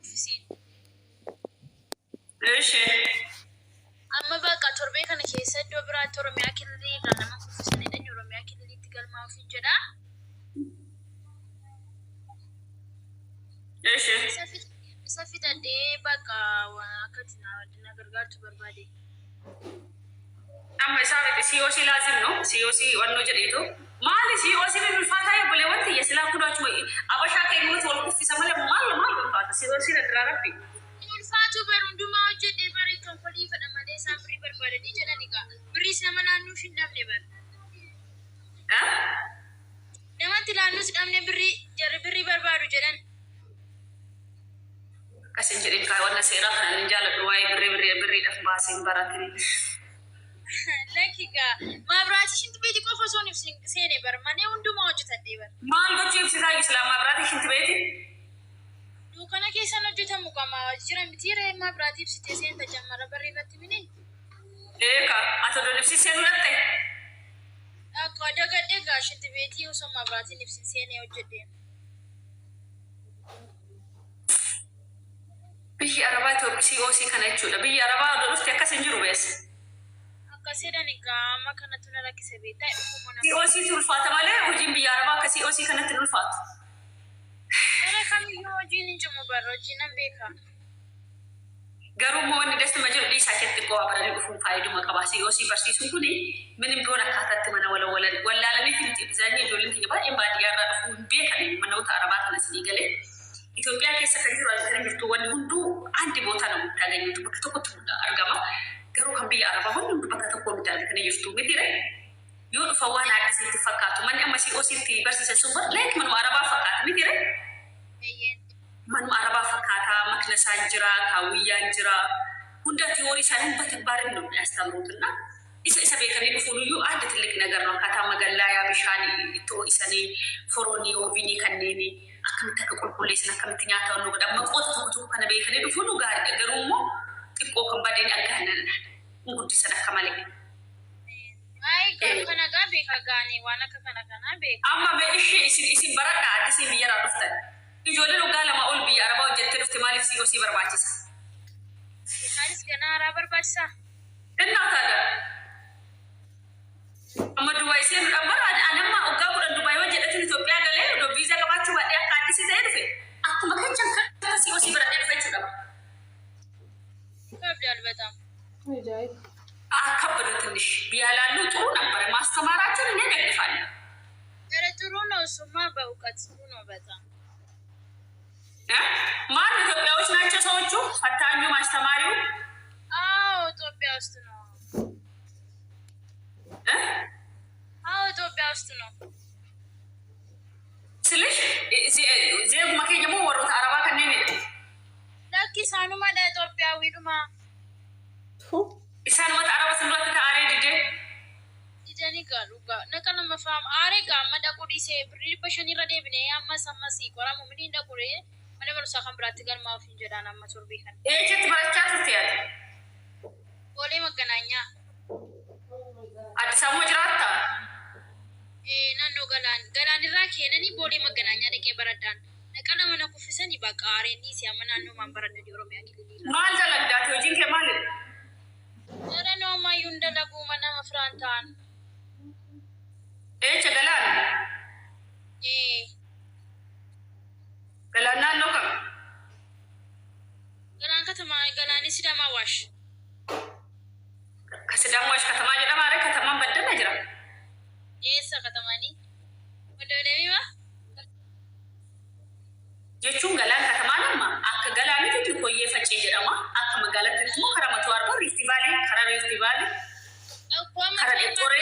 كفسين ليش أما بقى تربي كان كيسة دوبرا ترمي أكل لي لأن ما كفسين إنه يرمي أكل لي تقال ما في جدا ليش سافي تدي بقى وكتنا ودنا غرغر تبربادي أما سافي سيوسي لازم نو سيوسي وانو جريتو ما لي سيوسي من الفاتحة يقولي وانت يسلا كنا شوي أبشر كيموت والكفي سملا ما الفاتحة سيوسي ندراربي الفاتو برندو ما وجد بري كمبلي فنما دي سامري بربادي دي جدا نيكا بري سملا نوش ندم نبر نما تلانوس دم نبري جري بري بربادو جدا كسنجرين كاي سيرا كان نجال رواي بري دفباسين براتري لكن ما براتي شنت بيتي كوفا سيني بر ماني وندو ما وجد تديبر ما نقول سيساي إسلام ما براتي شنت بيتي دو كنا كيسا نجتا مقاما جرام بتيري ما براتي بسيتي سين تجمع بري رتبيني إيه كا أتدو نفسي سين رتة أكو دقا شنت بيتي وصو ما براتي نفسي سيني وجدين بيجي أربعة سيوسي كانت شولا بيجي أربعة دولست كسنجرو بس كسيدا نيكا ما كانت تنا لك سبيتا سيوسي تلفات ماله وجين بيجي أربعة كسيوسي كانت تلفات أنا كم يوم جين جمو برا جينا بيكا garuu mo'onni dasta majur di sakit ko abara ufun faidu makabasi osi barsi sunguni minim dona katatti mana wala ni finti bizani dolin ti ba en badi yara ufun be kan mana uta arabata na sinigale Ethiopia ke sakati ro alkare birtu wani hundu andi bota na mutagani to bakto ko tunda argama garuu kan biya araba hundu bakata ko mutagani kan yuftu mitire yo fawana adisi tifakatu man amma si osi ti barsi sumbar like man araba fakata mitire man araba fakata makna sanjira kawiyan jira hunda teori sanin batbarin no yastamrutna isa be kare fulu yu anda tilik nagar no kata magalla ya bishani to isani foroni o vini kanneni akam taka kulkulis na kam tinyata no da makota to kana be kare fulu ga garumo tikko kan badeni aganan ngudi sana kamale ay kana ga be ka gani wana ka kana be amma be isin baraka adisi biyara duftan ijoolleen ogaa lama ol biyya arabaa hojjettee dhufte maaliif sii barbaachisa? Isaanis ganaa haraa barbaachisa? Innaa taadha. Amma Dubaay seen bara anamma ogaa kudhan Dubaay yoo jedhatin Itoophiyaa galee odoo viizaa qabaachuu baadhee akka addisii ta'ee dhufe akkuma kachan kan sii baradhee dhufe jechuudha. Kabdaal በጣም ከበደ ትንሽ ቢያላሉ ጥሩ ነበር ማስተማራቸውን እኔ ደግፋለሁ። ኧረ ጥሩ ነው እሱማ በእውቀት ጥሩ ነው በጣም ማን ኢትዮጵያዎች ናቸው ሰዎቹ ፈታኙ ማስተማሪው? አዎ ኢትዮጵያ ውስጥ ነው። አዎ ኢትዮጵያ ውስጥ ነው። ስለሽ ዜግ ማከየሙ ወሮታ አረባ ከነኝ ለኪ ሳኑማ ለኢትዮጵያዊ ዱማ ኢሳኑማ አረባ ስንዶት ታአሬ ዲደኒ ጋሩጋ ነቀነ መፋም አሬ ጋማ ዳቁዲሴ ብሪ በሸኒ ረዴብኔ አማሳማሲ ቆራሙ ምን እንደቁሬ Mana barusa kan berarti kan maaf injada nama surbi kan. Chat baca tuh ya. Boleh makanannya. Ada sama jerata. Nando galan iraki nani boleh makanannya dek beradan. Karena mana kufisan di bakar ini siapa nando mambaran di Oromia kili. Mal jalan jatuh jin kemal. Ada nama Yunda lagu mana mafrantan. Cagalan. Galan nando kam. Galan katama galan isi dama wash. Kasidang wash katama aja mare katama badan aja. Yes katama ni. Udah ma? Jechuun galan katama nama. Akka galan itu tuh koye facce jedhama. Akka magaala itu karamatu arba festivali karena festivali. Karena kore.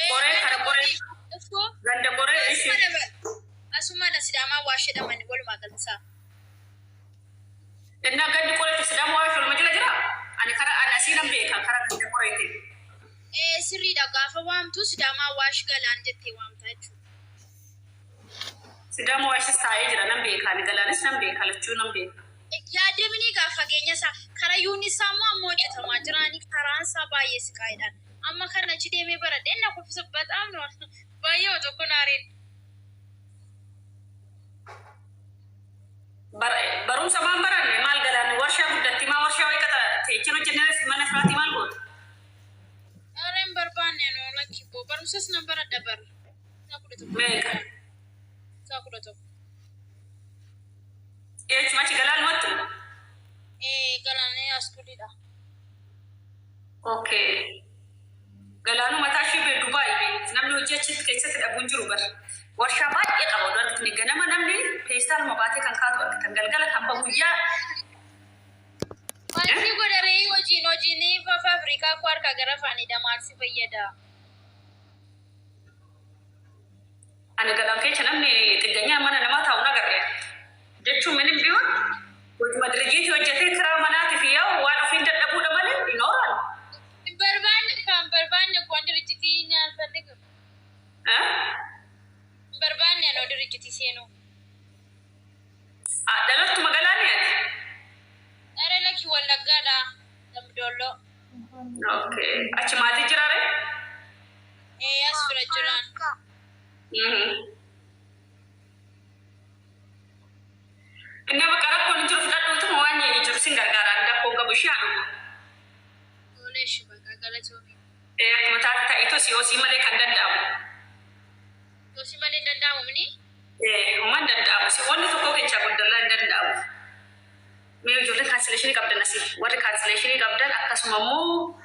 Kore karena kore. Ganda kore isi. Asuma da sidama washe da mani bolu magalsa inna gadi kore ta sidama washe wal majala jira ani kara ana sinan be kan kara da kore te sirri da gafa wamtu sidama washe galan jette wamta chu sidama washe sai jira nan be kan galan nan be kalachu nan be ya demini gafa genya sa kara yuni samu amoje ta majirani karan sa baye sikaidan amma kana ci deme bara denna ku fi batam no baye wato kunare Barum samaan baranne maal galaan warshaa guddatti maa warshaa wayii qata teechino jenneres mana firaati maal gootu. Areen barbaanne noo lakkiboo barumsas nan baradha bar. Meeqa? Saa 11. Machi galaan wattu? Galaanee askuulidha. Okay. Galaanu mataa ishee bee Dubaay namni hojii achitti keessatti dhabuun jiru bar. Warshaa baay'ee qaba oduu ni ganama namni feestaan mabaatee kan kaatu argatan galgala kan baguyyaa. Wanti godharee hojiin Afrikaa ku harka gara faanidha maal si fayyada? Ani galaan keessa namni xiqqeenyaa mana namaa taa'u nagarre. Jechuun minim biyoon hojii dirjiitii hojjetee karaa manaatiif yaa'u waan ofiin dadhabuudha malee hin oolan. Barbaanne waan dirjiitii nyaatanne gabu. Barbaanne anoo dirjiitii seenuu. Dhalattu magaalaa ni ati? Dara lakki Wallaggaadha. Dambidolloo. Okay. Achi maatii jiraare? As bira jiraan. Inni bakka rakkoon jiru fudhadhuutu waan jiru sin gargaaraan dakkoon qabu ishee haadhu. Ooleeshi bakka galatoomii. Akkuma taate ta'iitu siyoosii malee kan danda'amu. Siyoosii malee hin danda'amu mini? Uumaan danda'amu. Wanni tokko keessaa guddallaa hin danda'amu. Mee ijoollee kaansileeshinii qabdan asii. Warri kaansileeshinii qabdan akkasuma immoo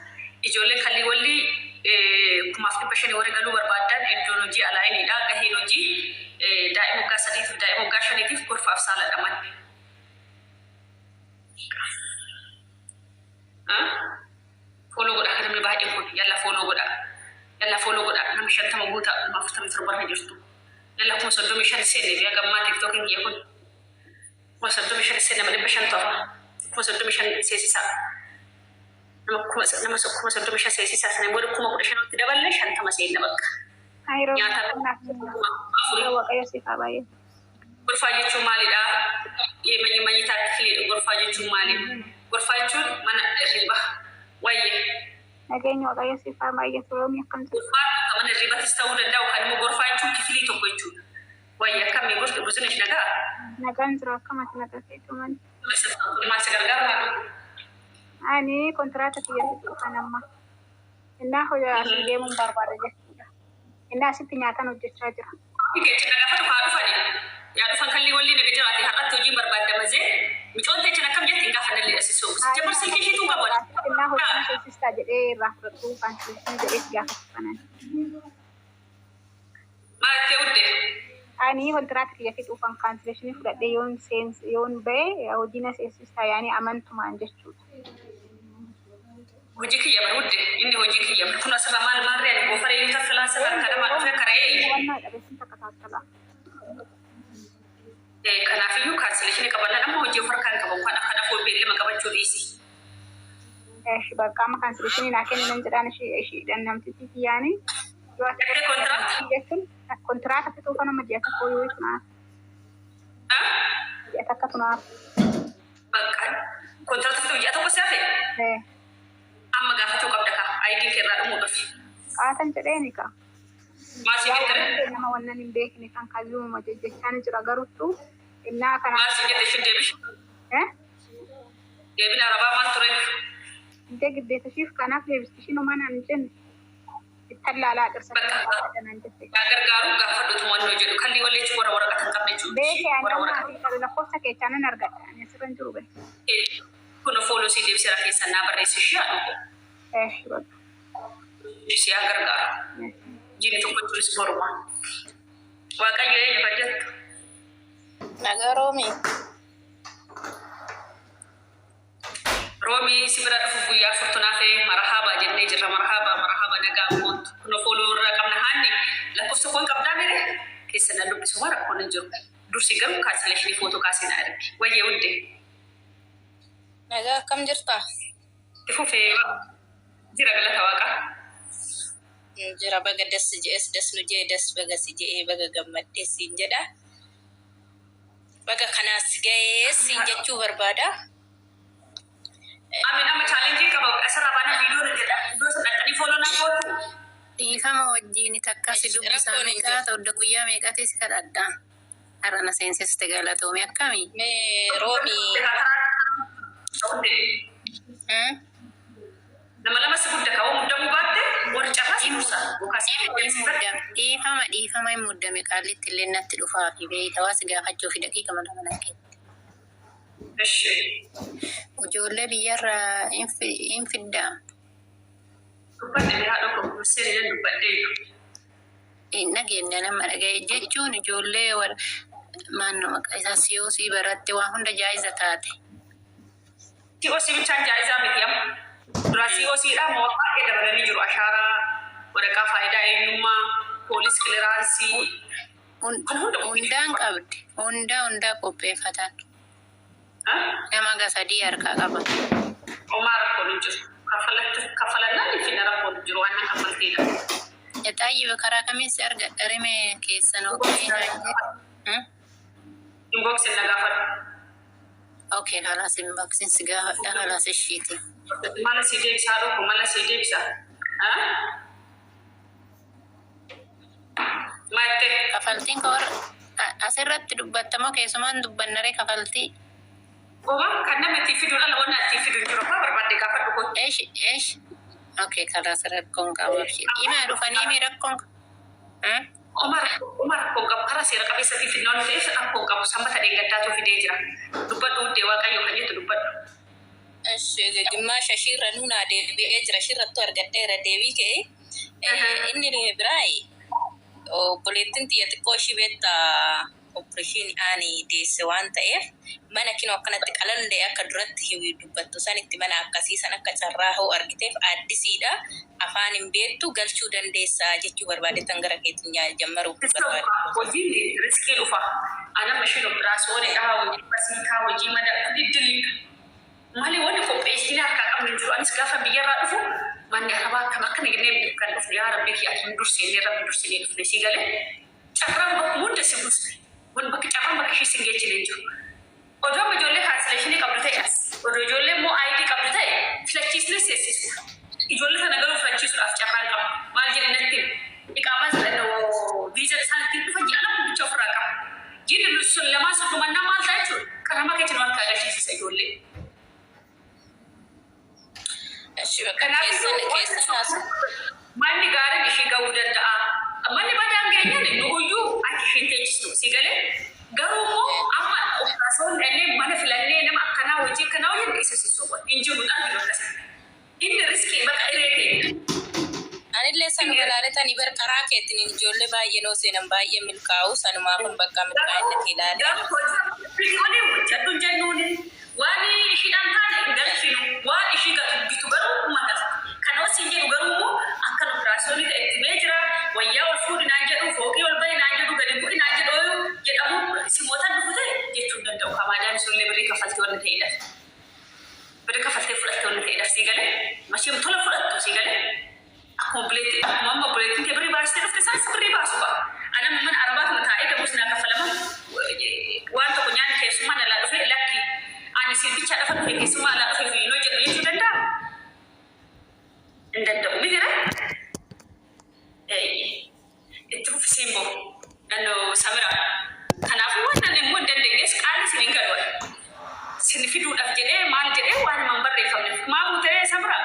ijoollee kallii walli 5,500 warri galuu barbaadan iddoon hojii alaayiniidha. Gaheen hojii daa'ima waggaa 3 daa'ima waggaa 5 gorfaaf saaladhaman. Fooloo godhaa kan namni baay'een kun yalla fooloo godhaa. Yalla fooloo godhaa namni 50 guutaa 47 barra jirtu. Yalla 35 seenne biyya gammaa tiktookiin biyya kun. 35 seenne malee 5 toora. 35 seesisaa. Nama 35 seesisaa sana booda 15 dabalee 50 seenne bakka. Nyaata Waaqayyo si qabaayee. Gorfaa jechuun maalidha? Manyi taakkilee gorfaa jechuun maali? Gorfaa jechuun mana hirribaa wayye. Nageenya Waaqayyo si qabaayee turoomi akkam ta'e. Gorfaa mana hirribatis ta'uu danda'u kan immoo gorfaa jechuun kifilii tokko jechuudha. Wayye akkamii gosti guddina ishee nagaa? Nagaan jiru akkamatti nagaseetu mali. Maal si gargaara? Ani kontiraata kiyyatti kan amma. Innaa hojii asii deemuun barbaada jechuudha. Innaa asitti nyaataan hojjechaa jira. Keechi nagaa fadu haa dhufani. Yaa dhufan kalli walli naga jiraate har'atti hojii barbaadamazee micoon teechin akkam jetti hin gaafa dallee asisoo. Jabbar silkii isheetu qabu. Innaa hojii keessistaa jedhee irraa fudhatu kan jedhee gaafatu kanan. Maal itti udde? Ani kontiraata kiyyatti dhufan kaansileeshinii fudhadhee yoon ba'e hojii na seensistaa yaani amantumaan jechuudha. Hojii kiyya barudde inni hojii kiyya kun asirra maal maarree goofare yoo taasisaa saban kadama dhufe karee. Wannan dhabeessin takka taasisa. Kanaafiyyuu kaansileeshinii qabanna amma hojii harkaan qaban kan akka dafoo beellama qabachuu dhiisi. Bakka amma kaansileeshinii naa kennan jedhaan ishiidhaan namtitti yaani. Gattee kontiraata? Jechuun kontiraata fixuu kan amma ji'a tokko yoo tunaaf. Ji'a takka tunaaf. Bakka kontiraata fixuu ji'a tokko si hafe? Amma gaafachuu qabda ka ID keerraa dhumuu dhufi. Qaatan jedheeni ka. Maasii jettee? Nama wannan hin beekne kan kayyuuma jechaan jira garuttu innaa kana. Maasii jettee isheen deebishi? Deebina arabaa maal ture? Intee giddeetashiif kanaaf deebistishiin homaan hin jenne. Tallaalaa dhirsa gargaaru gaafadhutu wannoo jedhu kalli walleechi waraqaa kan qabne jechuudha. Beekee ani lakkoofsa keessaa nan argadha. Ani asirran jiru bee. Kun fooloo si deebisera keessan naa barreessi ishee haadhu. Ishee haa gargaaru. Jini tokko jiris boruma. Waaqayyo eenyu fajjattu. Nagaa Roomii. Roomii si bira dhufu guyyaa furtunaa ta'e marhaabaa jennee jirra marhaabaa nagaa mootu. Kun fooloo irraa qabna haanni lakkoofsa koon qabdaa mere keessa na dubbisu waan rakkoon hin jiru. Dursi garuu kaansileeshinii footoo kaasee na arge. Wayyee hundee. Nagaa akkam jirta? Ifufee jira galata waaqaa. Jira baga das je'es nu jee das baga si je'ee baga gammadde siin jedha. Baga kanaas ga'ee siin jechuu barbaada. Amin amma chaalenjii qaba asirraa baana viidiyoo jedha. Iddoo sana dhaqanii fooloo na gootu. Dhiifama wajjin takka si dubbisaa meeqaa ta'udha guyyaa meeqaati si kadhadhaa. أنا سينسيس تقالة تومي أكامي رومي لما سبودك أو مدام باتة ورجعت موسى إيفا ما يمدام قالت اللي نتلوفا في بيت واسقا حجو في دقيقة من هناك وجولة بيار إنفدا نجين أنا ما رجعي جتون جولة ور ما نو إذا سيوسي برات وهند جائزة تاتي سيوسي بتشان جائزة مديم سيوسي لا موقع إذا بدنا نجرو أشارة ورقة فايدة إنما بوليس كليرانسي unda kope fatan Emang gak sadar kakak bang. Omar kolujur kafalan ni finara kolujur wana kafal tidak. Ya tayi bekara kami serga reme kesan oke. Inbox na gafal. Oke halas inbox siga halas shiti. Mala side bisa ko mala side bisa. Mate kafalti kor asirrat dubbatamo kesuman dubbannare kafalti. Oma karena mati video ala wana ti video juro pa berbanding kapan ko ايش اوكي خلاص ركون كاورشي ما رفاني مي ركون Omar ko gab kara sira ka bisa ti video no tes ko gab samba ta denga ta to video jira dubbat do de wa kayo kanyi to dubbat ايش جما ششير نونا دي بي اجرا شير تو ارغتيرا دي وي كي اني براي او بوليتين تي تكوشي بيتا operation ani de sewanta mana kino kana tikalan de akadrat hiwi dubatto saniti mana akasi sana kacarraho argitef addisida afanin betu galchu dan desa jechu barbade tangara ketinya jamaru barbade wajindi riski ufa ana mashino braso ne da hawo basi ka waji mada diddili mali wani ko be ina ka kamin juro an skafa biyara dufu man ya haba kama kana gine kan dufu ya rabbi ki atin dursi ne rabbi dursi ne dufu sigale chakram ba mudda sibus ون بك تعمل بك شيء سنجي تلينجو أجا بجولة كانسليشني قبل تاي وجولة مو أيدي قبل تاي فلكيس لسيسيس يجولة ثنقلوا فلكيس أفجعان كم ما الجري نكتب إقامة لأنه فيزا سنة تبي فجأة أنا بتشوف رقم جيل الرسول لما سكوا منا ما تاجو كرامة كتير كذا شيء سيجولة ما نقارن إشي قودة دا mani badang gaya ni nuyu ati vintage tu sigale garumo amma operason ene mana filane ne makana waji kana waji isa sisowa inji mun an dilo kasa inde riski baka ireke ani lesan balare tani ber karake tini jolle ba yeno senam ba yemil kaw sanuma kun bakka mit kainde tilale da ko wani wajatu januni wani shidan kan galchinu wani shiga bitu garu mana kana wasinje garumo akan operason ni etibejra wayya ulfudi najadu foki wal bay najadu gadi budi najadu jedamu simotan dufute jetu dandau kamadan sulle beri kafalti wala tayda beri kafalti fulati wala tayda sigale mashim tola fulatu sigale complete mamma complete te beri baste dufte sa beri basuba ana man arabat mataida musna kafalama wanta kunyan ke sumana la dufe laki ani silbicha dafa ke sumana la dufe no jetu danda ndanda umira تروح سيمبو لأنه سمرة كان أفضل أن نمود دندقس قال سنين كدوا سنفيدو أفجده مال جده وأنا منبرر فمن ما بوتره سمرة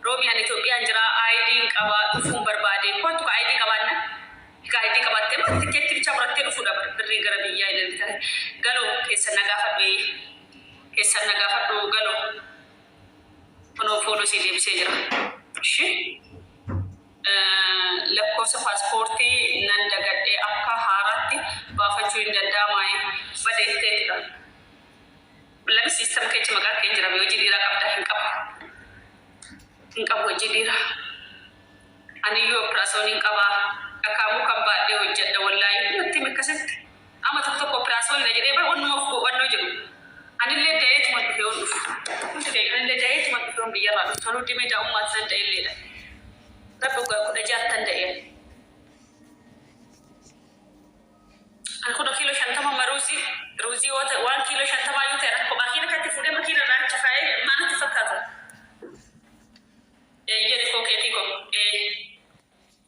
رومي أنا توبي أنجرا أيدي كبا فم بربادي كون تو أيدي كبانا كأيدي كبات تما تكتب تبرت تلفودا بريغرا بيا إلى ذلك قالوا كيسنا قافت قالوا كنوا فولو سيدي بسجرا شيء lakkoofsa paaspoortii nan dagadhee akka haaraatti baafachuu hin danda'amne badeetteetudha. Lammi siistem keessa maqaa kee jira hojii dhiiraa qabda hin qabu hojii dhiiraa. Aniyyuu operaasyoon hin qabaa dhakaamuu kan baadhee hojjedha wallaahi nutti mikkasitti amma tokko operaasyoon na jedhee bara wannumaaf boqonnoo jiru. Anillee daa'eetuma dhufee on dhufu. Anillee daa'eetuma dhufee on biyyarraa dhufu. Toluu dhimee daa'ummaa san da'elleedha. Rabuga kuda jatan da'e. Aku dah kilo shantama maruzi, ruzi wata 1 kilo shantama yute rakko makina kati fude makina ran chafaye mana tufakata. Yere ko keti ko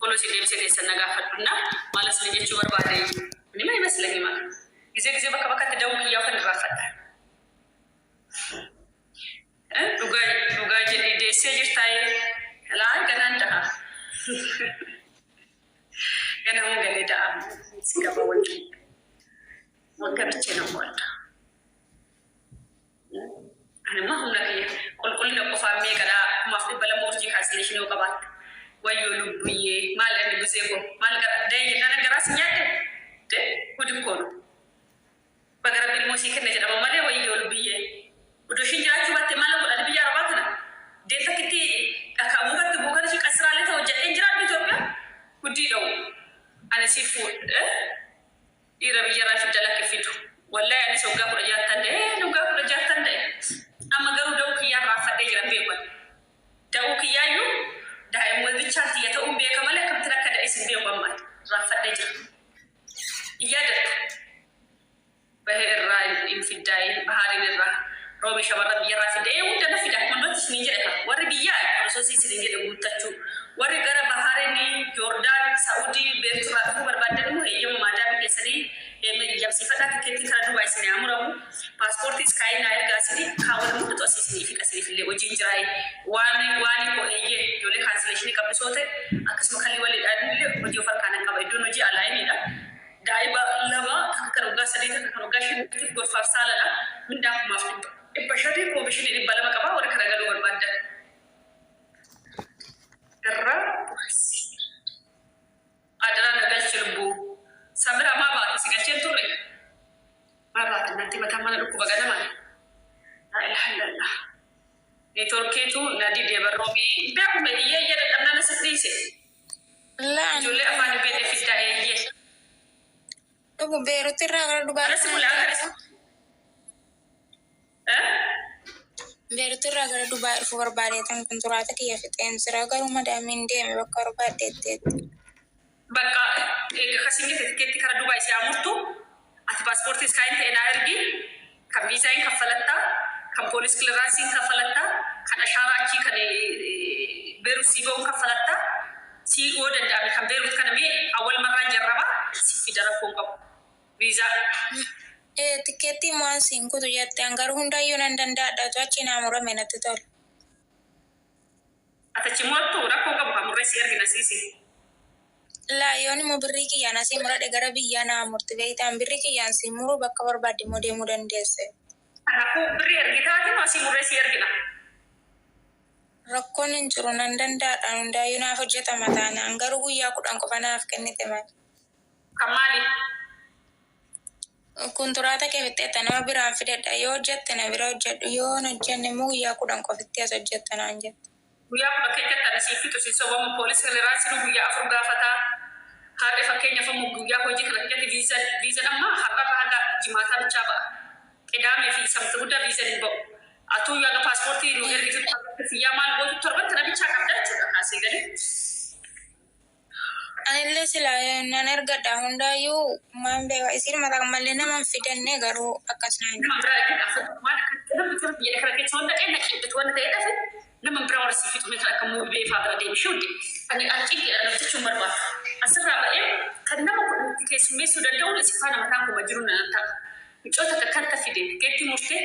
polo si dem se sana gafat na malas ni jechu barbade. Ni mai mas lagi ma. ጊዜ በከበከት ደውቅ እያፈን ራፈታ ዱጋ ጀዲ ደሴ ጅርታይ ላይ ገናንዳ ገናውን ገሌዳ ሲገባ ወንገብቼ ነው ወልዳ أنا ما هم لك كل نقفة ميكلا ما في بلا موجي كاسليش نو كبات ويولو بيه ما لأني بزيكو ما لقى داي أنا جراس نياك ده كودم كونو بقرب الموسيقى نجدا ما ماله ويولو بيه ودوشين جاي شو بات ماله ولا بيجا رباطنا ده فكتي أكمل بات بوكان شو كسرالة توجه إنجرا بيجوبيا ودي لو أنا سيفود إيرا بيجا راش جالك فيتو ولا أنا سوقا كرجات تندي نوقا كرجات تندي أما قالوا دوك يا رافع دجرا بيقول دوك يايو ده يوم البيتشاتي يتأم بيه كماله كم ترى كده اسم بيه وما رافع دجرا يادك بهر الرأي إن في الداي بهارين الرأي رومي شباب بيرا في الداي وده في داك من دوت سنيجرها وري بيا رسوسي سنيجر بوتاتو وري غرا بهاريني يوردان سعودي بيترا كبر بدل مو يوم ما دام كسري jam sifat aku kiti kara dua sini amuramu passport is kain naik gasini kawan mu tu asisi ni kasih file ojin jirai wani ko eje jole cancellation ka bisote akas makali wali adile ojo farkana ka ido noji alai ni da dai ba lama karuga sadi karuga shin ko farsala da min da ma e bashari ko bishini ni balama ka ba or karaga do barbada terra adana nagal chilbu Sambil apa si kecil tu leh, apa nanti macam mana aku bagaimana mana? Alhamdulillah. Itu orang tu nanti dia beromi. Biar aku beri ia ada mana sendiri sih. Lah. Jual apa ni benefit dah ia. Aku baru terang dua Ada semula ada. Baru terang dua for balik tentang kontrata kia fit. Enser rumah dah minde bakar badet. Baka kasih kita kara Dubai si amurtu, ati passport is kain te energi, kan visa in kafalata, kan police clearance in kafalata, kan ashara ki kan beru sibo kafalata, si oda dami kan beru kan me awal marra jarraba si fidara kongo visa. Tiketi mo singko tu jat anggar hunda yunan danda datu achina amura menatu tol. Ata chimotu rakonga bukamure si ergina sisi. La yoni mo biriki yana si mura de garabi yana murti be tam biriki yan si muru bakawar badi mode mudan dese aku beri kita tu masih murah siar kita rakkonin churunan danda anda yuna hojjata matana angaru ya kudan ko bana afkenni tema kamali kunturata ke vette tana biran fide da yo jette na biro jed yo na jenne mu ya kudan ko fitte so jette na anje buya ko keke tan si fito si so mo police le rasi no buya afru gafata hade fakenya famu buya ko jikra kete visa amma hakka haga jimata bichaba kedame fi samtu da visa ni bo atu ya ga passport ni no ergi fi yamal go torban tan bichaka da chuda kasi gade anelle sila naner gada honda yu mambe wa isir mata kamalle na man fitenne garu akasna ni mamra ki afu mana kan da bichara bi ekra ke chonda ena ki to wanda da dafa لما نبرر سيفيت مثل كمو بيفا بدي بشودي أنا أجيك أنا بتشوف مرة أسرع بقى كنا ما كنا كيس ميسو ده دولة سفانا مكانكم مجرون أنت بتشوف تكرت في دين كيتي مرتة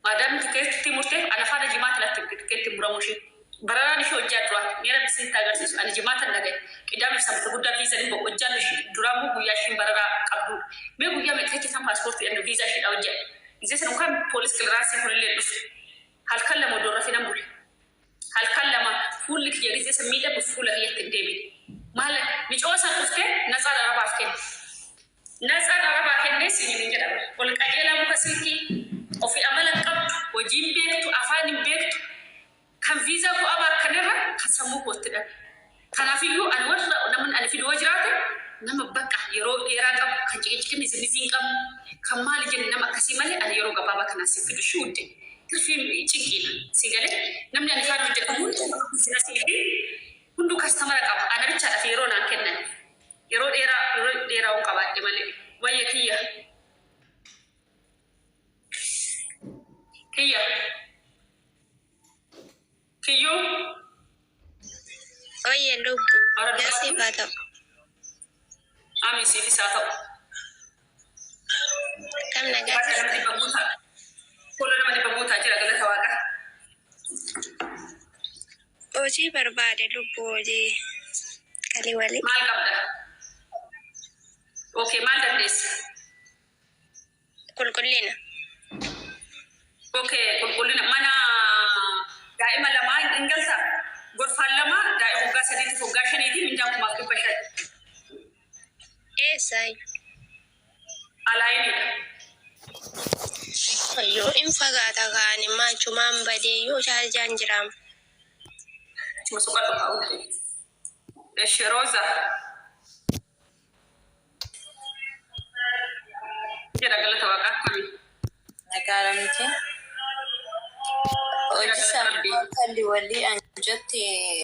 ما دام كيتي مرتة أنا فانا جماعة لا تبكي كيتي مراموشي برا نشوف جاتوا نيرا بسين تاجر أنا جماعة نجى كده بس هم تقول ده فيزا نبغى وجانا شيء درامو بياشين برا قبض بيجوا يا متى كتام باسبورت إنه فيزا شيء أو جا إذا سنوكان بوليس كلاسي كل اللي هل كلم ودورة في نمبر هل كلم فول لك جريزة سميدة بفول هي تدبي مال مش أوصل أفكار نزار ربع أفكار نزار ربع أفكار نسي من جدا ولك أجيلا مكسيكي وفي أمل القبض وجيم بيكت أفاني بيكت كان فيزا كو أبا كنرا كسمو كوتدا كان فيو أنور نمن أنا في الوجرات نم بقى يرو إيراك كجيك كني زنزين كم مال جن نم كسيمالي أنا يرو قبابا كنا سيفيد شودي ترفي تشيكينا سيجالي نمني أنا فارو جكمون سيناسيفي كندو كاستمر كاب أنا بيتشا في يرونا كنا يرو إيرا وكابا جمالي ويا كيا كيو oye lugu ya si bata Ami si fi sata Kam nagaa. Bakka namni babuuta. Fuula namni babuutaa jira galata waaqa. Hojii barbaade lubbuu hojii kalii walii. Maal qabda? Okay, maal dandeessa? Qulqullina. Okay, qulqullina mana daa'ima lamaa hin galta. Gorfaan lama daa'ima waggaa 3 waggaa 5 mindaa 5,500. Eessaayi? Alaayinidha. Yoo in fagaata kaani maachumaan badee yoo chaarjaan jiraam. Cuma suka tahu. Roza. Kira galata waaqa kami. Nagaaraa miti. Hojii sabbii kalli walii anjatti